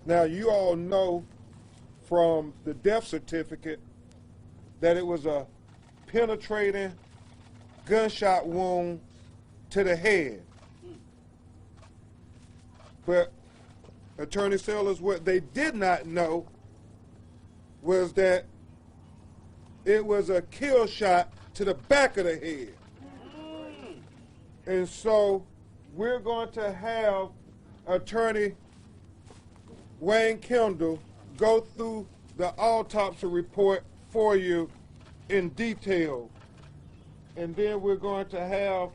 Now, you all know from the death certificate that it was a penetrating gunshot wound to the head. But Attorney Sellers, what they did not know was that it was a kill shot to the back of the head. And so we're going to have Attorney Wayne Kendall go through the autopsy report for you in detail. And then we're going to have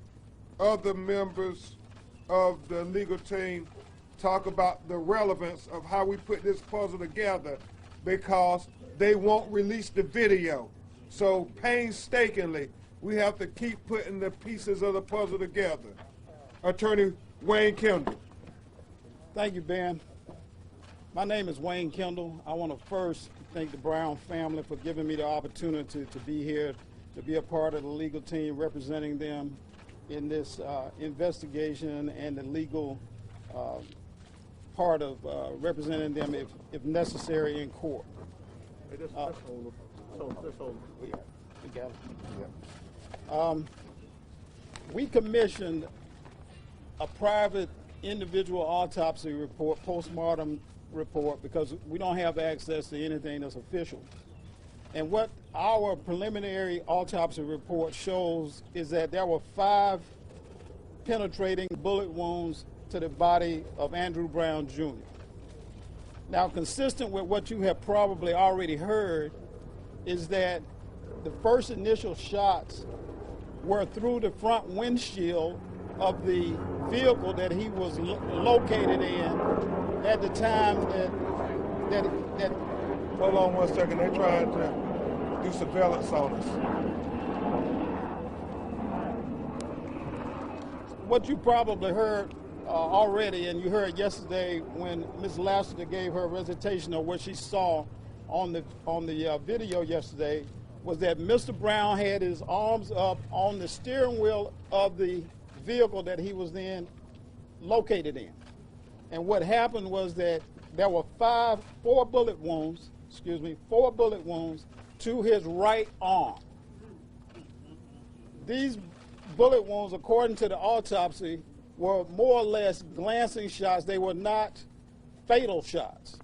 other members of the legal team talk about the relevance of how we put this puzzle together, because they won't release the video. So painstakingly, we have to keep putting the pieces of the puzzle together. Attorney Wayne Kendall. Thank you, Ben. My name is Wayne Kendall. I want to first thank the Brown family for giving me the opportunity to be here, to be a part of the legal team representing them in this investigation and the legal part of representing them if necessary in court. Hey, this hold. We got it. We commissioned a private individual autopsy report, postmortem report, because we don't have access to anything that's official. And what our preliminary autopsy report shows is that there were 5 penetrating bullet wounds to the body of Andrew Brown Jr. Now, consistent with what you have probably already heard, is that the first initial shots were through the front windshield of the vehicle that he was located in at the time that Hold on 1 second. They're trying to do surveillance on us. What you probably heard already, and you heard yesterday when Ms. Lassiter gave her recitation of what she saw on the video yesterday, was that Mr. Brown had his arms up on the steering wheel of the vehicle that he was then located in. And what happened was that there were 4 bullet wounds to his right arm. These bullet wounds, according to the autopsy, were more or less glancing shots. They were not fatal shots.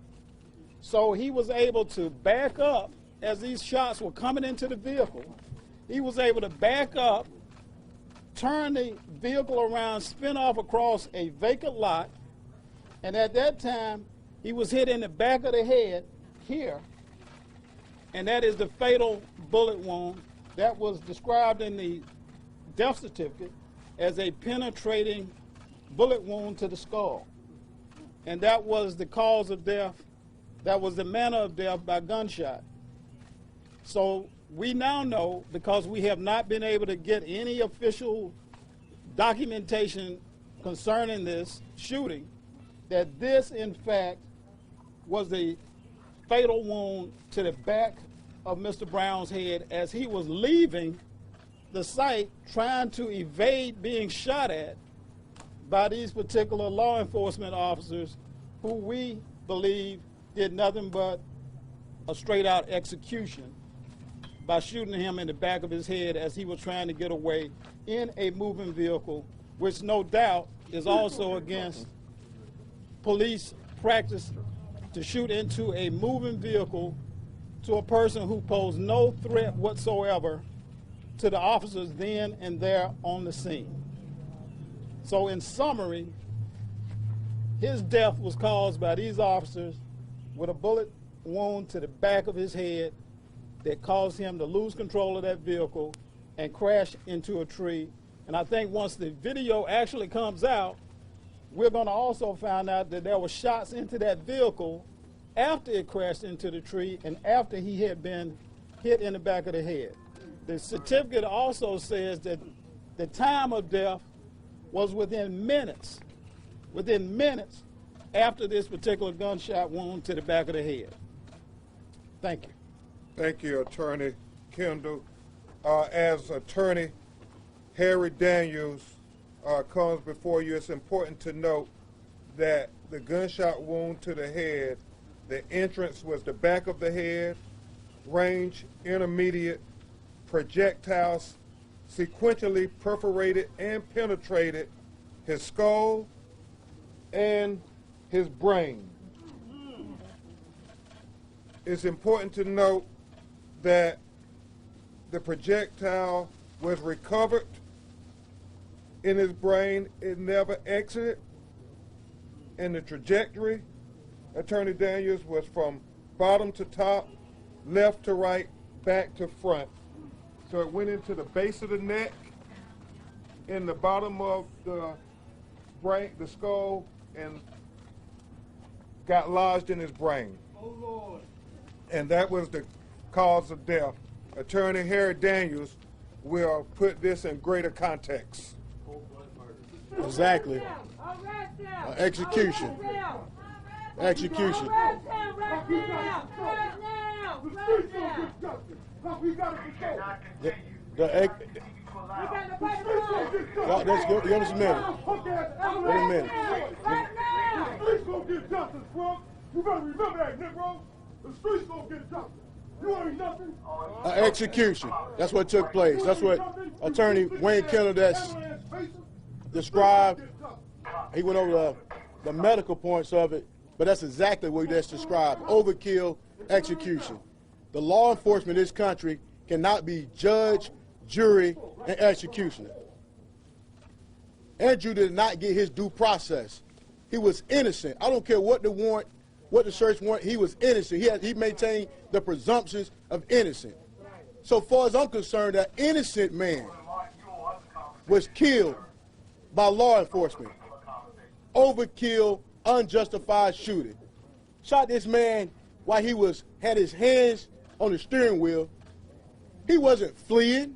So he was able to back up as these shots were coming into the vehicle. He was able to back up, turn the vehicle around, spin off across a vacant lot, and at that time, he was hit in the back of the head here, and that is the fatal bullet wound that was described in the death certificate as a penetrating bullet wound to the skull. And that was the cause of death, that was the manner of death by gunshot. So we now know, because we have not been able to get any official documentation concerning this shooting, that this, in fact, was the fatal wound to the back of Mr. Brown's head as he was leaving the site, trying to evade being shot at by these particular law enforcement officers, who we believe did nothing but a straight-out execution by shooting him in the back of his head as he was trying to get away in a moving vehicle, which no doubt is also against police practice, to shoot into a moving vehicle to a person who posed no threat whatsoever to the officers then and there on the scene. So in summary, his death was caused by these officers with a bullet wound to the back of his head that caused him to lose control of that vehicle and crash into a tree. And I think once the video actually comes out, we're going to also find out that there were shots into that vehicle after it crashed into the tree and after he had been hit in the back of the head. The certificate also says that the time of death was within minutes after this particular gunshot wound to the back of the head. Thank you. Thank you, Attorney Kendall. As Attorney Harry Daniels comes before you, it's important to note that the gunshot wound to the head, the entrance was the back of the head, range intermediate, projectiles sequentially perforated and penetrated his skull and his brain. It's important to note that the projectile was recovered in his brain. It never exited. And the trajectory, Attorney Daniels, was from bottom to top, left to right, back to front. So it went into the base of the neck, in the bottom of the brain, the skull, and got lodged in his brain. Oh, Lord. And that was the cause of death. Attorney Harry Daniels will put this in greater context. Exactly. Execution. Execution. Let's go. Give us a minute. Wait a minute. The streets gonna get justice, bro. You better remember that, Negro. The streets gonna get justice. You ain't nothing. Execution. That's what took place. That's what Attorney Wayne Kendall that's described. He went over the medical points of it, but that's exactly what that's described. Overkill, execution. The law enforcement in this country cannot be judge, jury, and executioner. Andrew did not get his due process. He was innocent. I don't care what the warrant, what the search warrant, he was innocent. He maintained the presumptions of innocence. So far as I'm concerned, that innocent man was killed by law enforcement. Overkill, unjustified shooting. Shot this man while he had his hands on the steering wheel. He wasn't fleeing.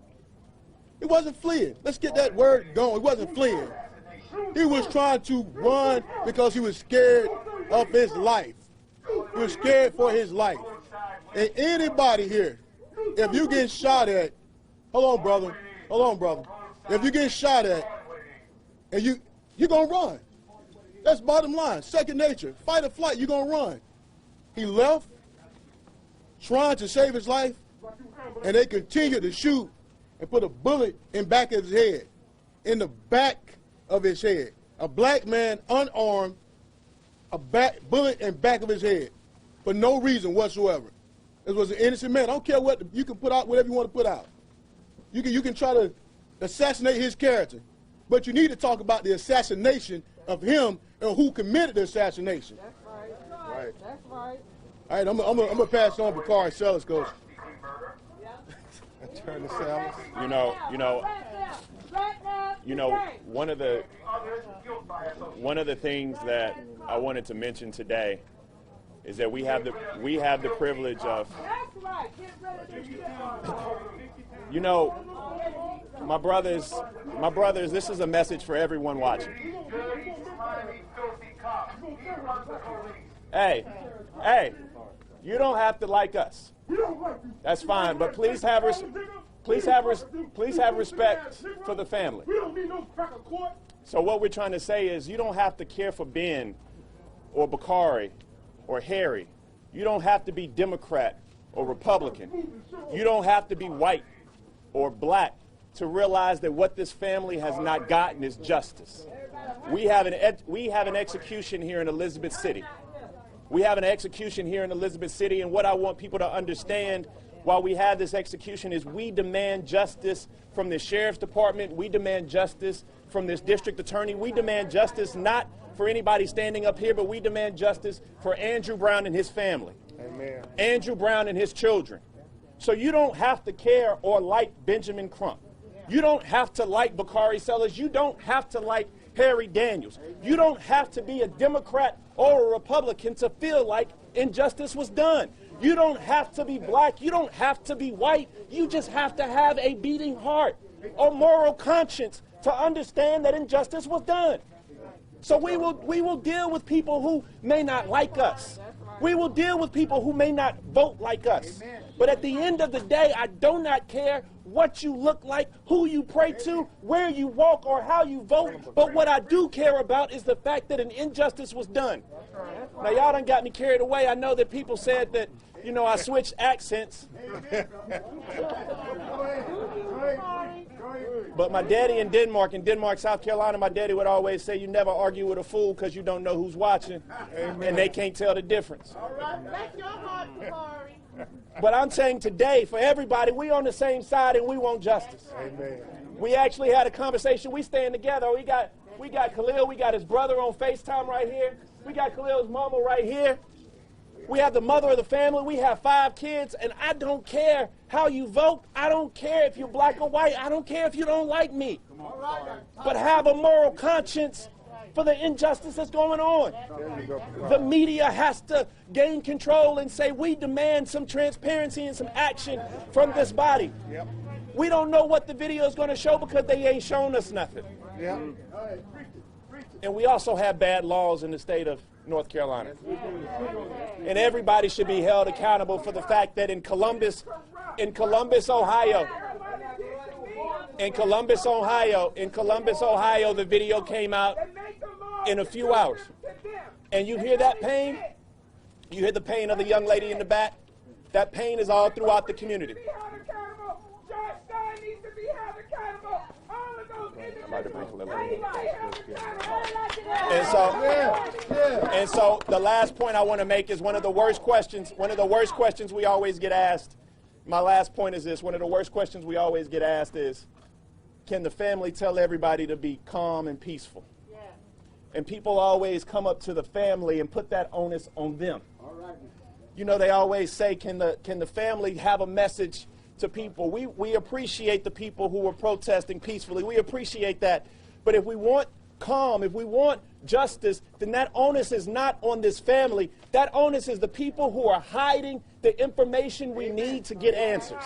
He wasn't fleeing. Let's get that word going. He wasn't fleeing. He was trying to run because he was scared of his life. He was scared for his life. And anybody here, if you get shot at, hold on, brother. If you get shot at, and you're going to run. That's bottom line. Second nature. Fight or flight, you're going to run. He left, trying to save his life, and they continued to shoot and put a bullet in back of his head, in the back of his head. A black man, unarmed, bullet in back of his head for no reason whatsoever. This was an innocent man. I don't care what, you can put out whatever you want to put out. You can try to assassinate his character, but you need to talk about the assassination of him and who committed the assassination. That's right. That's right. All right, I'm gonna pass on to Bakari Sellers, Coach. Attorney Sellers. One of the things that I wanted to mention today is that we have the privilege of, my brothers, this is a message for everyone watching. Hey, you don't have to like us. That's fine, but please have respect for the family. So what we're trying to say is you don't have to care for Ben or Bakari or Harry. You don't have to be Democrat or Republican. You don't have to be white or black to realize that what this family has not gotten is justice. We have an execution here in Elizabeth City. We have an execution here in Elizabeth City, and what I want people to understand while we have this execution is we demand justice from the sheriff's department. We demand justice from this district attorney. We demand justice not for anybody standing up here, but we demand justice for Andrew Brown and his family. Amen. Andrew Brown and his children. So you don't have to care or like Benjamin Crump. You don't have to like Bakari Sellers. You don't have to like Harry Daniels. You don't have to be a Democrat or a Republican to feel like injustice was done. You don't have to be black. You don't have to be white. You just have to have a beating heart or moral conscience to understand that injustice was done. So we will deal with people who may not like us. We will deal with people who may not vote like us. But at the end of the day, I do not care what you look like, who you pray to, where you walk, or how you vote. But what I do care about is the fact that an injustice was done. Now, y'all done got me carried away. I know that people said that, you know, I switched accents. But my daddy in Denmark, South Carolina, my daddy would always say, you never argue with a fool because you don't know who's watching. And they can't tell the difference. All right, bless your heart, Corey. But I'm saying today, for everybody, we on the same side and we want justice. Amen. We actually had a conversation. We stand together. We got Khalil. We got his brother on FaceTime right here. We got Khalil's mama right here. We have the mother of the family. We have 5 kids. And I don't care how you vote. I don't care if you're black or white. I don't care if you don't like me. But have a moral conscience for the injustice that's going on. The media has to gain control and say, we demand some transparency and some action from this body. We don't know what the video is going to show because they ain't shown us nothing. And we also have bad laws in the state of North Carolina. And everybody should be held accountable for the fact that in Columbus, Ohio, the video came out in a few hours. And you hear that pain? You hear the pain of the young lady in the back? That pain is all throughout the community. And so the last point I want to make is one of the worst questions we always get asked. My last point is this. One of the worst questions we always get asked is, can the family tell everybody to be calm and peaceful? Yeah. And people always come up to the family and put that onus on them. All right. You know, they always say, can the family have a message to people? We appreciate the people who were protesting peacefully. We appreciate that. But if we want calm, if we want justice, then that onus is not on this family. That onus is the people who are hiding the information we need to get answers.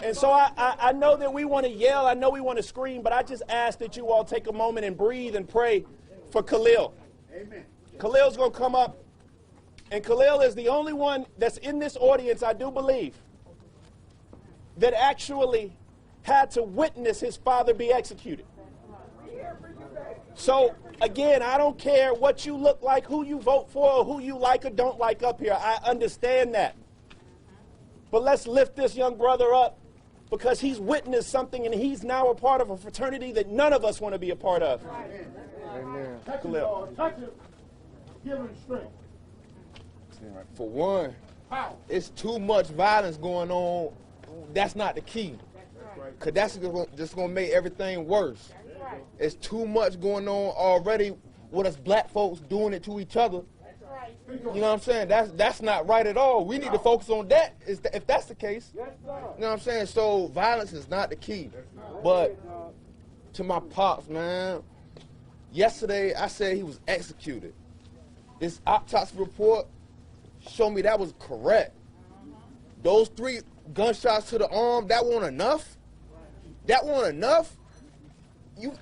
And so I know that we want to yell, I know we want to scream, but I just ask that you all take a moment and breathe and pray for Khalil. Amen. Khalil's going to come up, and Khalil is the only one that's in this audience, I do believe, that actually had to witness his father be executed. So, again, I don't care what you look like, who you vote for, or who you like or don't like up here. I understand that. But let's lift this young brother up because he's witnessed something and he's now a part of a fraternity that none of us want to be a part of. Amen. Khalil. Touch him. Give him strength. For one, it's too much violence going on. That's not the key. Because that's just going to make everything worse. It's too much going on already with us black folks doing it to each other. You know what I'm saying? That's not right at all. We need to focus on that if that's the case. You know what I'm saying? So violence is not the key. But to my pops, man, yesterday I said he was executed. This autopsy report showed me that was correct. Those 3 gunshots to the arm, that wasn't enough. That wasn't enough.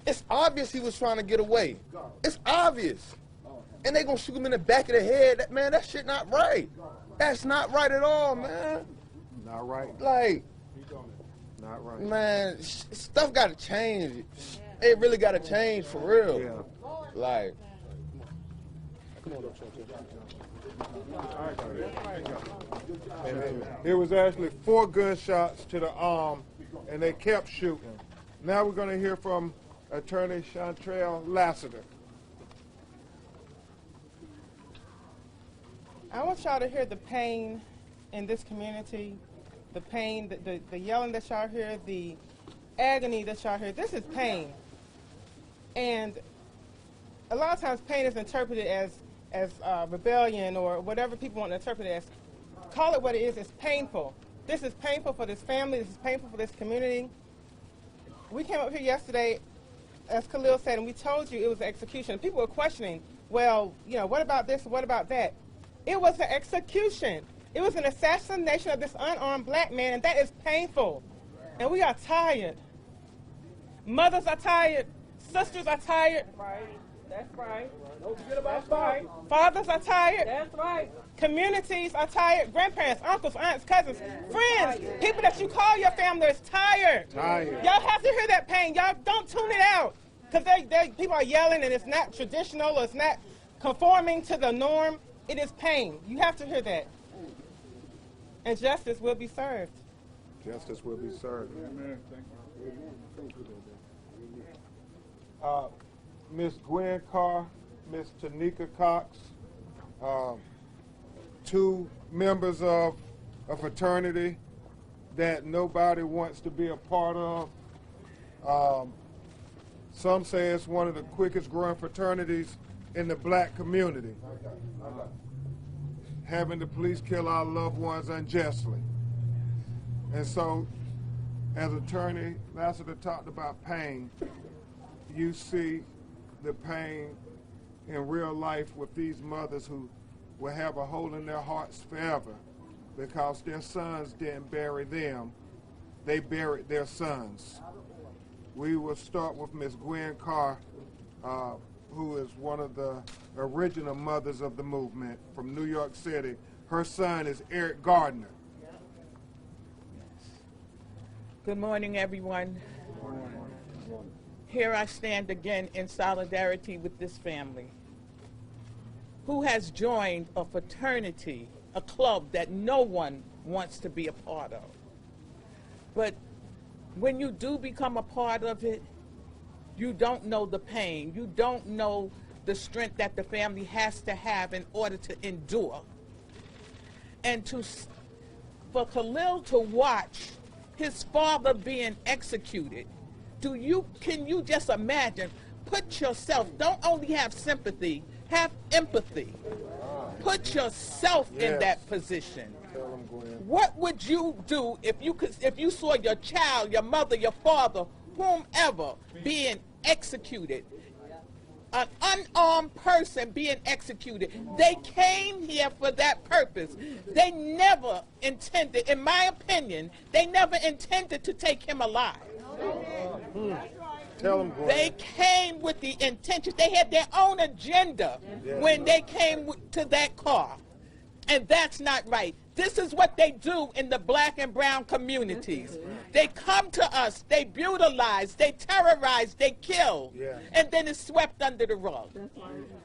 It's obvious he was trying to get away. It's obvious. And they gonna shoot him in the back of the head. Man, that shit not right. That's not right at all, man. Not right. Like, not right. Man, stuff gotta change. It really gotta change for real. Yeah. Like. It was actually 4 gunshots to the arm, and they kept shooting. Now we're going to hear from Attorney Chantrell Lassiter. I want y'all to hear the pain in this community, the pain, the yelling that y'all hear, the agony that y'all hear. This is pain. And a lot of times pain is interpreted as rebellion or whatever people want to interpret it as. Call it what it is. It's painful. This is painful for this family. This is painful for this community. We came up here yesterday, as Khalil said, and we told you it was an execution. People were questioning, well, you know, what about this? What about that? It was an execution. It was an assassination of this unarmed black man, and that is painful. And we are tired. Mothers are tired. Sisters are tired. Right. That's right. Don't forget about That's right. Fathers are tired. That's right. Communities are tired. Grandparents, uncles, aunts, cousins, friends, people that you call your family is tired. Y'all have to hear that pain. Y'all don't tune it out. Because people are yelling and it's not traditional or it's not conforming to the norm. It is pain. You have to hear that. And justice will be served. Justice will be served. Amen. Thank you. Miss Gwen Carr, Miss Tanika Cox, two members of a fraternity that nobody wants to be a part of. Some say it's one of the quickest growing fraternities in the black community. Having the police kill our loved ones unjustly. And so, as Attorney Lassiter talked about pain, you see the pain in real life with these mothers who will have a hole in their hearts forever because their sons didn't bury them, they buried their sons. We will start with Miss Gwen Carr, who is one of the original mothers of the movement from New York City. Her son is Eric Gardner. Good morning, everyone. Here I stand again in solidarity with this family who has joined a fraternity, a club that no one wants to be a part of. But when you do become a part of it, you don't know the pain. You don't know the strength that the family has to have in order to endure. And for Khalil to watch his father being executed, can you just imagine? Put yourself, don't only have sympathy, have empathy. Put yourself in that position. What would you do if you saw your child, your mother, your father, whomever being executed? An unarmed person being executed. They came here for that purpose. They never intended, in my opinion, they never intended to take him alive. Tell them, they came with the intention. They had their own agenda when they came to that car. And that's not right. This is what they do in the black and brown communities. They come to us, they brutalize, they terrorize, they kill, and then it's swept under the rug.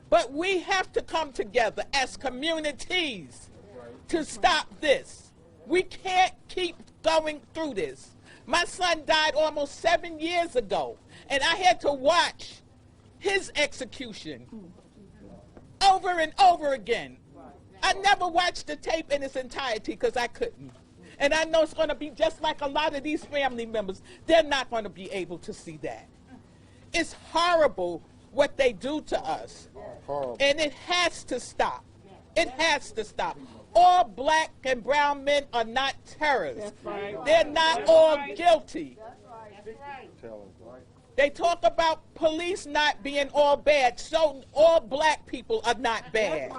But we have to come together as communities to stop this. We can't keep going through this. My son died almost 7 years ago, and I had to watch his execution over and over again. I never watched the tape in its entirety because I couldn't. And I know it's going to be just like a lot of these family members. They're not going to be able to see that. It's horrible what they do to us. Horrible. And it has to stop. It has to stop. All black and brown men are not terrorists. Right. They're not all guilty. That's right. They talk about police not being all bad, so all black people are not bad.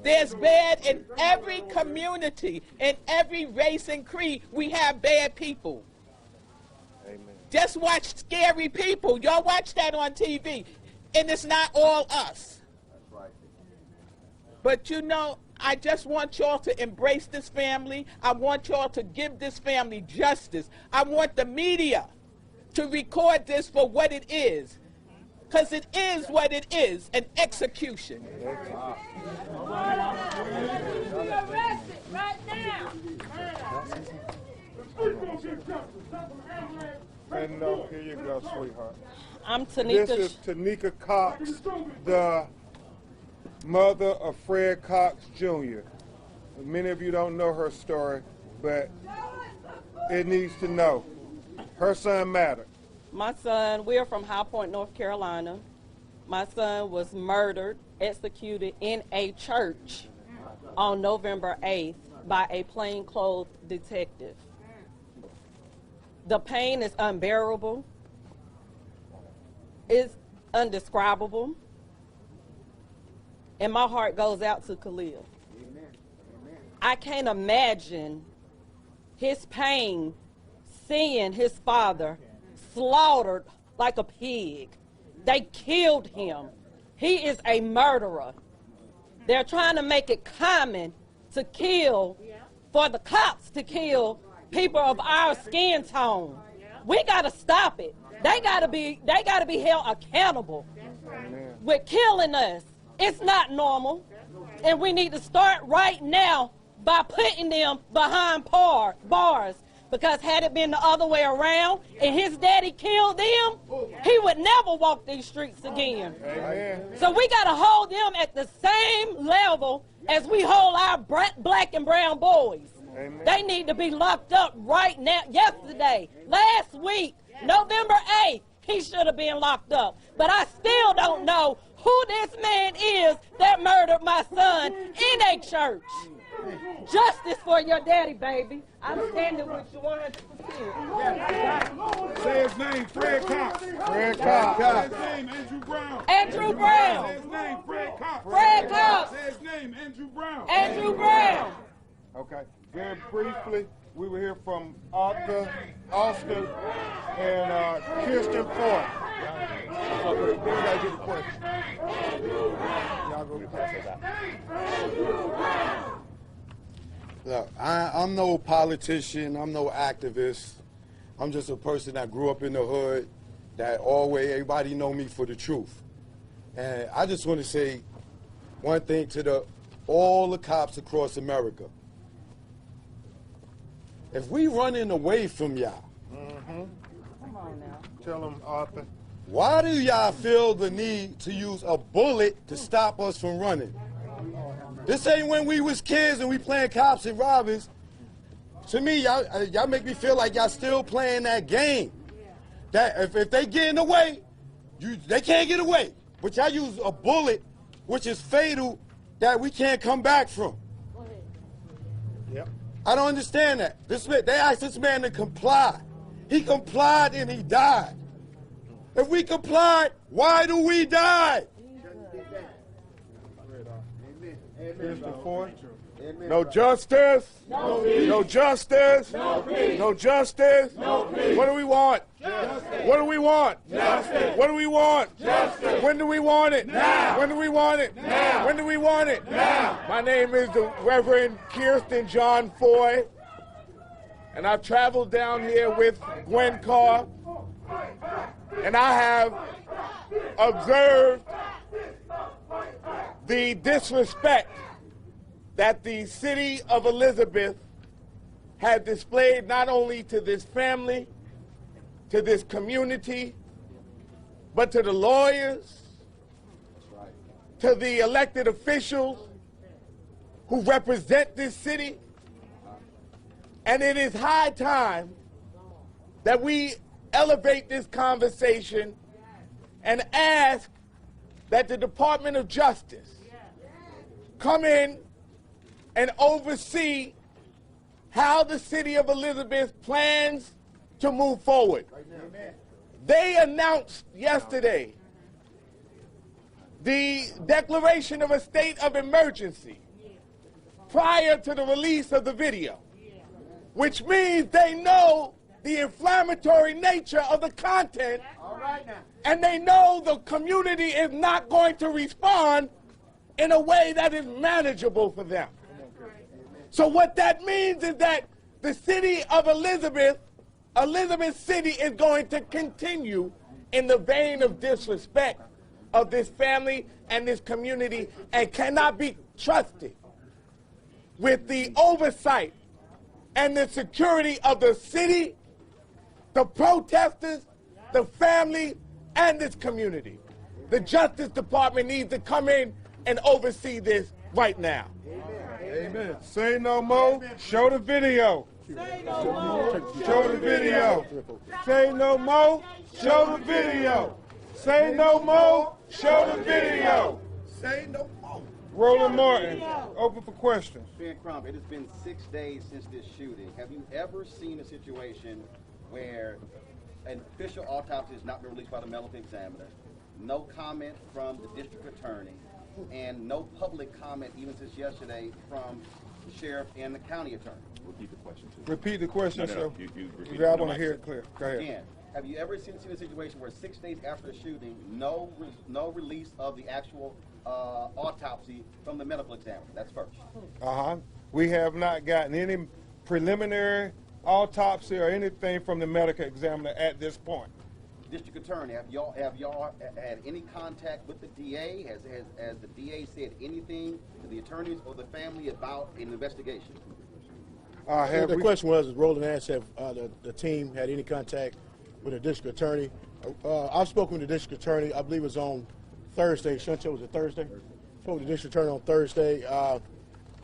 There's bad in every community, in every race and creed. We have bad people. Amen. Just watch Scary People. Y'all watch that on TV, and it's not all us. That's right. But you know, I just want y'all to embrace this family. I want y'all to give this family justice. I want the media to record this for what it is, because it is what it is, an execution. And here you go, sweetheart. I'm Tanika. This is Tanika Cox, the mother of Fred Cox Jr. Many of you don't know her story, but it needs to know. Her son mattered. My son, we're from High Point, North Carolina. My son was murdered, executed in a church on November 8th by a plainclothes detective. The pain is unbearable. It's undescribable. And my heart goes out to Khalil. I can't imagine his pain seeing his father slaughtered like a pig. They killed him He is a murderer. They're trying to make it common to kill, for the cops to kill people of our skin tone. We gotta stop it. They gotta be held accountable with killing us. It's not normal. And we need to start right now by putting them behind bars. Because had it been the other way around and his daddy killed them, he would never walk these streets again. Amen. So we got to hold them at the same level as we hold our black and brown boys. Amen. They need to be locked up right now. Yesterday, last week, November 8th, he should have been locked up. But I still don't know who this man is that murdered my son in a church. Justice for your daddy, baby. I'm standing with you 100%. Say his name, Fred Cox. Fred Cox. Say his name, Andrew Brown. Andrew Brown. Say his name, Fred Cox. Fred Cox. Say his name, Andrew Brown. Andrew Brown. Okay. Very briefly, we will hear from Arthur, Austin, and Kirsten Ford. Y'all go get the question. Y'all go get the question. Look, I'm no politician, I'm no activist. I'm just a person that grew up in the hood, that always everybody know me for the truth. And I just want to say one thing to all the cops across America. If we running away from y'all, Come on now. Tell them, Arthur. why do y'all feel the need to use a bullet to stop us from running? This ain't when we was kids and we playing cops and robbers. To me, y'all make me feel like y'all still playing that game. That if they get in the way, they can't get away. But y'all use a bullet, which is fatal, that we can't come back from. Yep. I don't understand that. They asked this man to comply. He complied and he died. If we complied, why do we die? Kirsten Ford. No justice. No peace. No justice. No peace. No justice. No peace. What do we want? Justice. What do we want? Justice. What do we want? Justice. When do we want it? Now. When do we want it? Now. When do we want it? Now. My name is the Reverend Kirsten John Foy, and I've traveled down here with Gwen Carr, and I have observed the disrespect that the city of Elizabeth had displayed not only to this family, to this community, but to the lawyers, to the elected officials who represent this city. And it is high time that we elevate this conversation and ask that the Department of Justice come in and oversee how the city of Elizabeth plans to move forward. They announced yesterday the declaration of a state of emergency prior to the release of the video, which means they know the inflammatory nature of the content, and they know the community is not going to respond in a way that is manageable for them. So what that means is that the city of Elizabeth City is going to continue in the vein of disrespect of this family and this community and cannot be trusted with the oversight and the security of the city, the protesters, the family, and this community. The Justice Department needs to come in and oversee this right now. Amen. Say no more. Show the video. Say no more. Show the video. Say no more. Show the video. Say no more. Show the video. Say no more. Roland Martin, open for questions. Ben Crump, it has been 6 days since this shooting. Have you ever seen a situation where an official autopsy has not been released by the medical examiner, no comment from the district attorney, and no public comment even since yesterday from the sheriff and the county attorney? Repeat the question, too. Repeat the question, No, sir. you repeat I it. want to hear it clear. Go ahead. Again, Have you ever seen a situation where 6 days after the shooting, no release of the actual autopsy from the medical examiner? That's first. We have not gotten any preliminary autopsy or anything from the medical examiner at this point. District Attorney, have y'all had any contact with the DA? Has the DA said anything to the attorneys or the family about an investigation? The question was, Roland asked if the team had any contact with the district attorney. I've spoken with the district attorney, I believe it was on Thursday. Chantel, was it Thursday? Spoke with the district attorney on Thursday,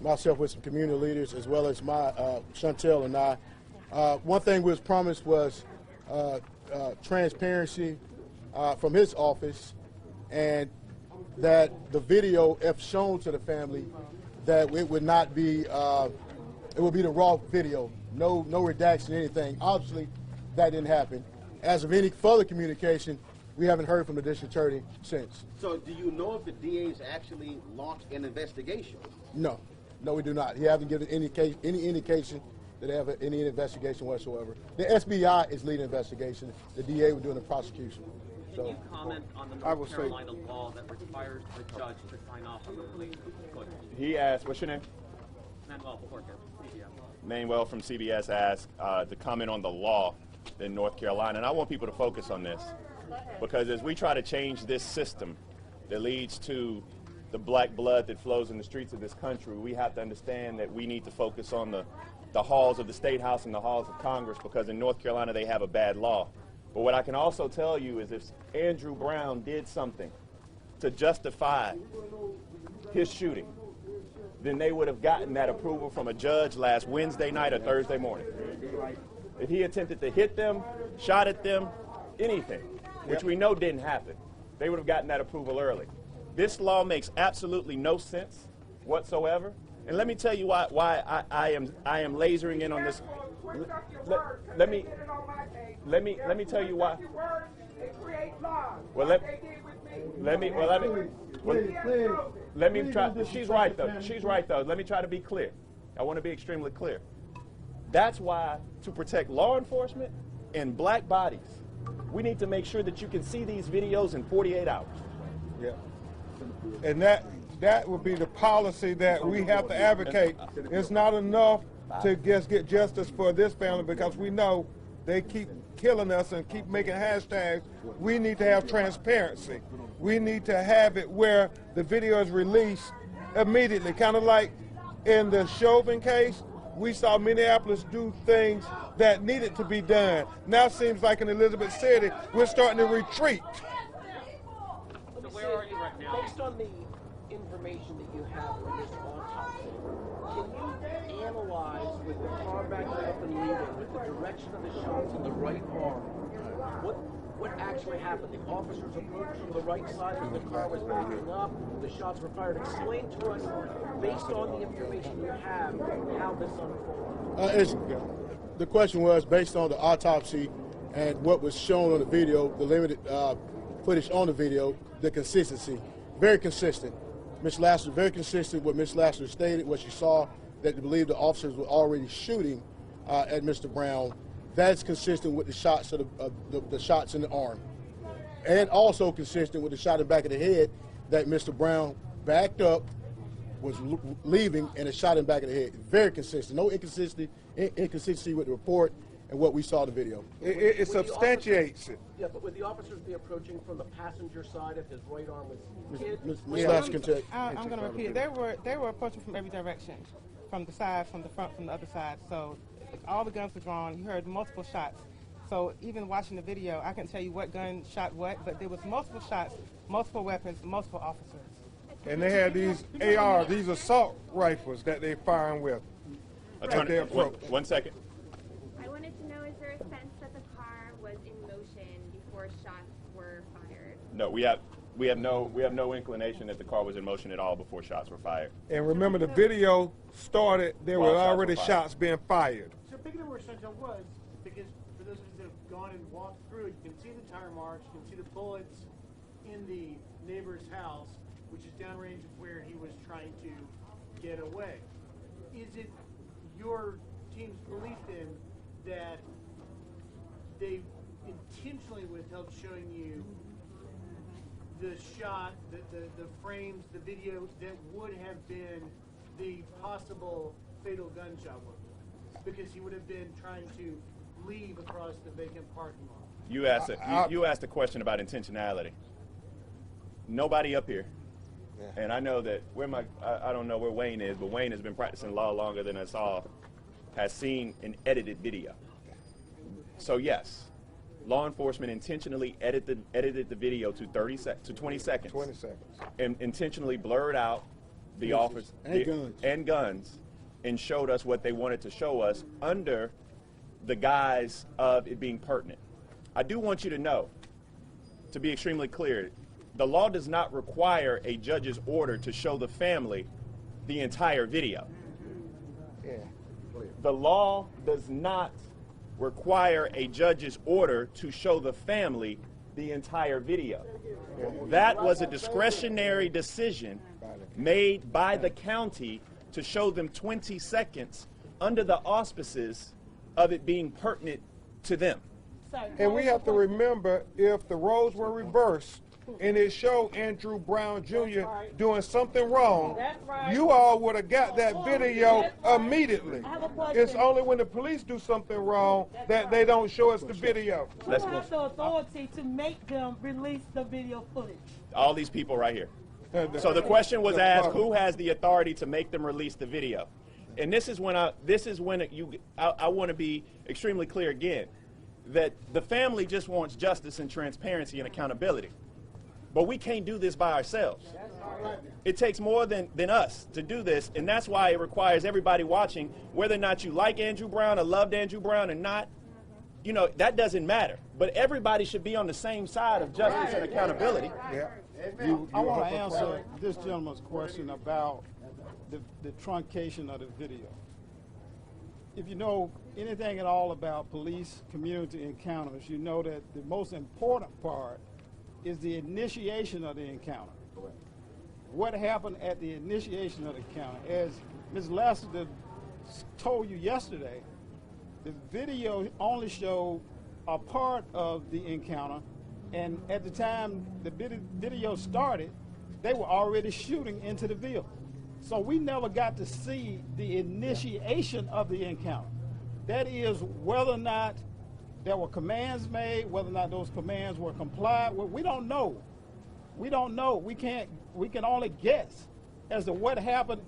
myself with some community leaders, as well as my Chantel and I. One thing we was promised was transparency from his office, and that the video, if shown to the family, that it would not be, it would be the raw video, no redaction, anything. Obviously, that didn't happen. As of any further communication, we haven't heard from the district attorney since. So do you know if the DA's actually launched an investigation? No, we do not. He hasn't given any indication that they have any investigation whatsoever. The SBI is leading investigation. The DA was doing the prosecution. Can you comment on the North Carolina law that requires the judge to sign off on the release of the footage? He asked, what's your name? Manuel Porter, CBS. Manuel from CBS asked to comment on the law in North Carolina. And I want people to focus on this, because as we try to change this system that leads to the black blood that flows in the streets of this country, we have to understand that we need to focus on the halls of the State House and the halls of Congress, because in North Carolina they have a bad law. But what I can also tell you is if Andrew Brown did something to justify his shooting, then they would have gotten that approval from a judge last Wednesday night or Thursday morning. If he attempted to hit them, shot at them, anything, which we know didn't happen, they would have gotten that approval early. This law makes absolutely no sense whatsoever. And let me tell you why I am lasering in on this. Let me tell you why. Let me try. She's right though. Let me try to be clear. I want to be extremely clear. That's why, to protect law enforcement and black bodies, we need to make sure that you can see these videos in 48 hours. Yeah. And that would be the policy that we have to advocate. It's not enough to just get justice for this family, because we know they keep killing us and keep making hashtags. We need to have transparency. We need to have it where the video is released immediately, kind of like in the Chauvin case. We saw Minneapolis do things that needed to be done. Now it seems like in Elizabeth City, we're starting to retreat. So where are you right now? Based on the information that you have from this autopsy, can you analyze, with the car backing up and leaving, with the direction of the shots in the right arm, what actually happened? The officers approached from the right side as the car was backing up, the shots were fired. Explain to us, based on the information you have, how this unfolded. The question was, based on the autopsy and what was shown on the video, the limited footage on the video, the consistency, very consistent. Ms. Lassiter, very consistent what Ms. Lassiter stated, what she saw, that they believed the officers were already shooting at Mr. Brown. That's consistent with the shots of the shots in the arm, and also consistent with the shot in the back of the head, that Mr. Brown backed up, was leaving, and a shot in the back of the head. Very consistent. No inconsistency with the report and what we saw in the video. It substantiates it. Yeah, but would the officers be approaching from the passenger side if his right arm was hit? Ms. Lassiter can take. I'm going to repeat it. They were approaching from every direction, from the side, from the front, from the other side. So all the guns were drawn. You heard multiple shots. So even watching the video, I can tell you what gun shot what, but there was multiple shots, multiple weapons, multiple officers. And they had these AR, these assault rifles that they're firing with. Attorney, one second. I wanted to know, is there a sense that the car was in motion before shots were fired? No, we have no inclination that the car was in motion at all before shots were fired. And remember, the video started, there were already shots being fired. So picking up where Chantel was, because for those of you that have gone and walked through it, you can see the tire marks, you can see the bullets in the neighbor's house, which is downrange of where he was trying to get away. Is it your team's belief then that they intentionally withheld showing you the shot, the frames, the video that would have been the possible fatal gunshot wound, because he would have been trying to leave across the vacant parking lot. You asked a question about intentionality. Nobody up here, and I know that I don't know where Wayne is, but Wayne has been practicing law longer than us all, has seen an edited video. So yes, law enforcement intentionally edited the video to 20 seconds. 20 seconds. And intentionally blurred out the officer and guns and showed us what they wanted to show us under the guise of it being pertinent. I do want you to know, to be extremely clear, the law does not require a judge's order to show the family the entire video. Yeah. The law does not require a judge's order to show the family the entire video. That was a discretionary decision made by the county to show them 20 seconds under the auspices of it being pertinent to them. And we have to remember, if the roles were reversed and it showed Andrew Brown Jr. doing something wrong, you all would have got that video immediately. It's only when the police do something wrong that they don't show us the video. Who has the authority to make them release the video footage? All these people right here. So the question was asked, who has the authority to make them release the video? And this is when I want to be extremely clear again, that the family just wants justice and transparency and accountability. But we can't do this by ourselves. It takes more than us to do this, and that's why it requires everybody watching, whether or not you like Andrew Brown or loved Andrew Brown or not, you know, that doesn't matter. But everybody should be on the same side of justice and accountability. I want to answer this gentleman's question about the truncation of the video. If you know anything at all about police community encounters, you know that the most important part is the initiation of the encounter. What happened at the initiation of the encounter? As Ms. Lassiter told you yesterday, the video only showed a part of the encounter, and at the time the video started, they were already shooting into the vehicle. So we never got to see the initiation of the encounter. That is, whether or not there were commands made, whether or not those commands were complied with, we don't know. We don't know. We can only guess as to what happened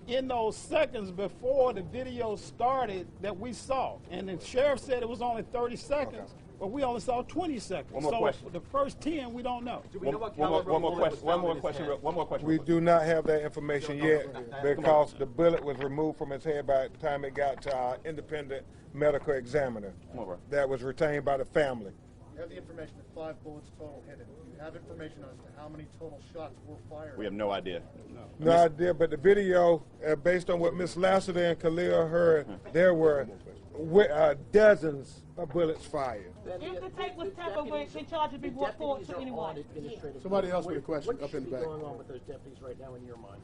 in those seconds before the video started that we saw. And the sheriff said it was only 30 seconds, but we only saw 20 seconds. One more question. The first 10, we don't know. Do we know what one more question. We do not have that information yet because the bullet was removed from his head by the time it got to our independent medical examiner that was retained by the family. You have the information that 5 bullets total hit him. Do you have information as to how many total shots were fired? We have no idea. No idea, but the video, based on what Ms. Lassiter and Khalil heard, there were dozens of bullets fired. If the tape was tampered with, the charges be brought forward to anyone. Somebody else with a question up in the back. What's going on with those deputies right now in your mind?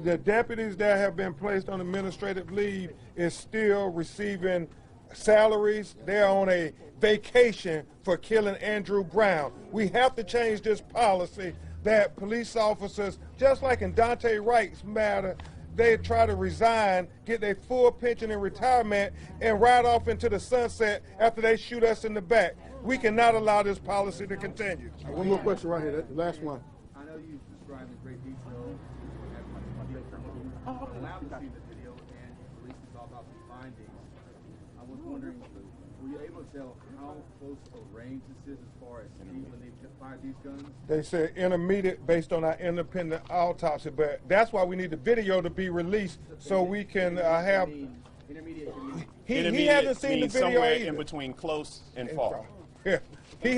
The deputies that have been placed on administrative leave is still receiving salaries. They're on a vacation for killing Andrew Brown. We have to change this policy that police officers, just like in Dante Wright's matter, they try to resign, get their full pension and retirement, and ride off into the sunset after they shoot us in the back. We cannot allow this policy to continue. One more question right here, the last one. I know you described in great detail allowed to see the video and released autopsy findings. I was wondering, were you able to tell how close a range this is as far as speed when they fired these guns? They said intermediate based on our independent autopsy, but that's why we need the video to be released so we can have. Intermediate. He hasn't seen the video somewhere either. In between close and far. Yeah, he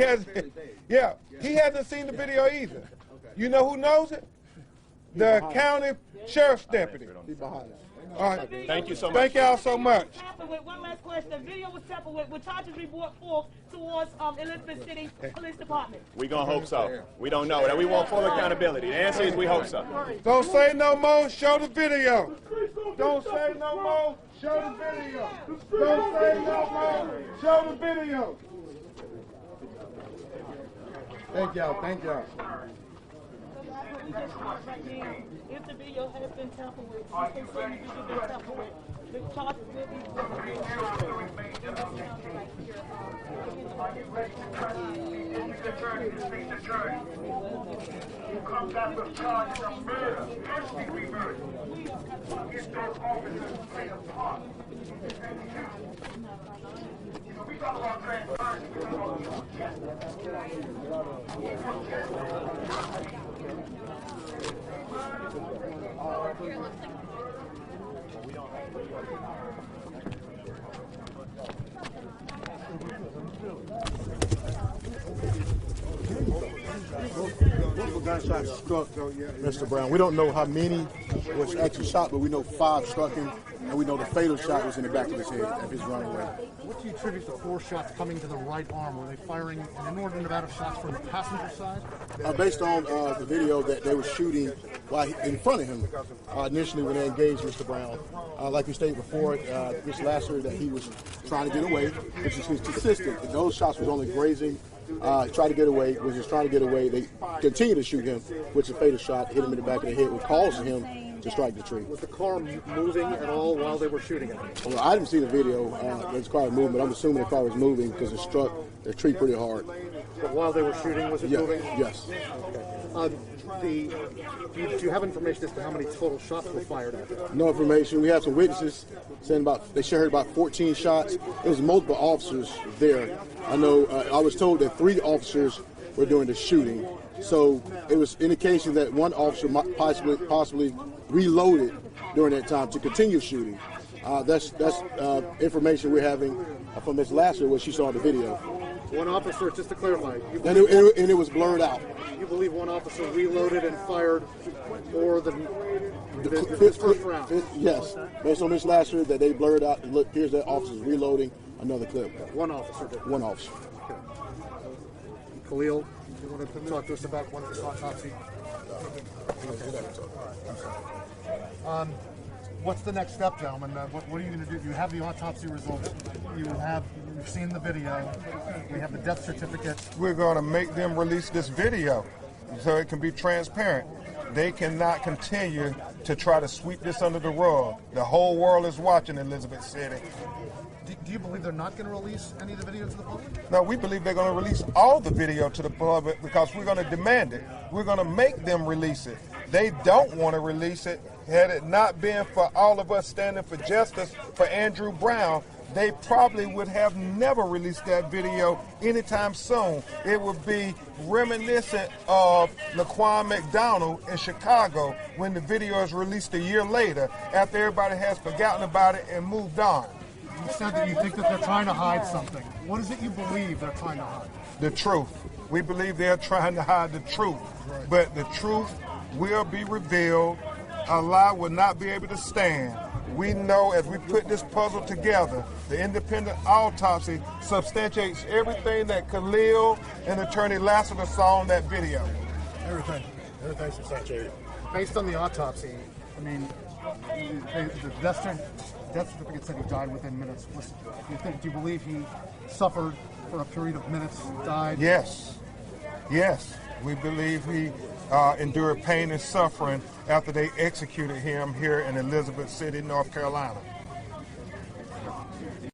hasn't seen the video either. You know who knows it? The county sheriff's deputy. All right. Thank you so much. Thank y'all so much. One last question. The video was tampered with. Will charges be brought forth towards Elizabeth City Police Department? We're going to hope so. We don't know. We want full accountability. The answer is we hope so. Don't say no more. Show the video. Don't say no more. Show the video. Don't say no more. Show the video. Thank y'all. Thank y'all. If the video has been tampered with, if they say the video has been tampered with, the charges will be who comes out with charges of murder, first-degree murder. If those officers play a part. We talk about transparency. Multiple gunshots struck Mr. Brown. We don't know how many was actually shot, but we know 5 struck him, and we know the fatal shot was in the back of his head of his running away. What do you attribute the 4 shots coming to the right arm? Were they firing an inordinate amount of shots from the passenger side? Based on the video that they were shooting while in front of him initially when they engaged Mr. Brown. Like we stated before, Mr. Lasser, that he was trying to get away, which is consistent. Those shots was only grazing. Tried to get away, was just trying to get away. They continued to shoot him, which is a fatal shot, hit him in the back of the head, which caused him to strike the tree. Was the car moving at all while they were shooting at him? Well, I didn't see the video. The car was moving, but I'm assuming the car was moving because it struck the tree pretty hard. But while they were shooting, was it moving? Yes. Okay. Do you have information as to how many total shots were fired at them? No information. We have some witnesses saying they shared about 14 shots. There was multiple officers there. I know I was told that 3 officers were doing the shooting. So it was indication that one officer might possibly reloaded during that time to continue shooting. That's information we're having from Ms. Lasser, what she saw in the video. One officer, just to clarify, And it was blurred out. You believe one officer reloaded and fired more than the first round? Yes. Based on Ms. Lasser, that they blurred out. Look, here's that officer's reloading another clip. One officer did? One officer. Okay. Khalil, you want to talk to us about one of this autopsy? Okay. What's the next step, gentlemen? What are you going to do? You have the autopsy results. You've seen the video. We have the death certificate. We're going to make them release this video so it can be transparent. They cannot continue to try to sweep this under the rug. The whole world is watching Elizabeth City. Do you believe they're not going to release any of the video to the public? No, we believe they're going to release all the video to the public because we're going to demand it. We're going to make them release it. They don't want to release it. Had it not been for all of us standing for justice for Andrew Brown, they probably would have never released that video anytime soon. It would be reminiscent of Laquan McDonald in Chicago when the video is released a year later after everybody has forgotten about it and moved on. You said that you think that they're trying to hide something. What is it you believe they're trying to hide? The truth. We believe they're trying to hide the truth. But the truth will be revealed. A lie will not be able to stand. We know as we put this puzzle together, the independent autopsy substantiates everything that Khalil and Attorney Lasseter saw in that video. Everything's substantiated. Based on the autopsy, I mean, the death certificate said he died within minutes. Do you believe he suffered for a period of minutes, died? Yes. We believe he endured pain and suffering after they executed him here in Elizabeth City, North Carolina.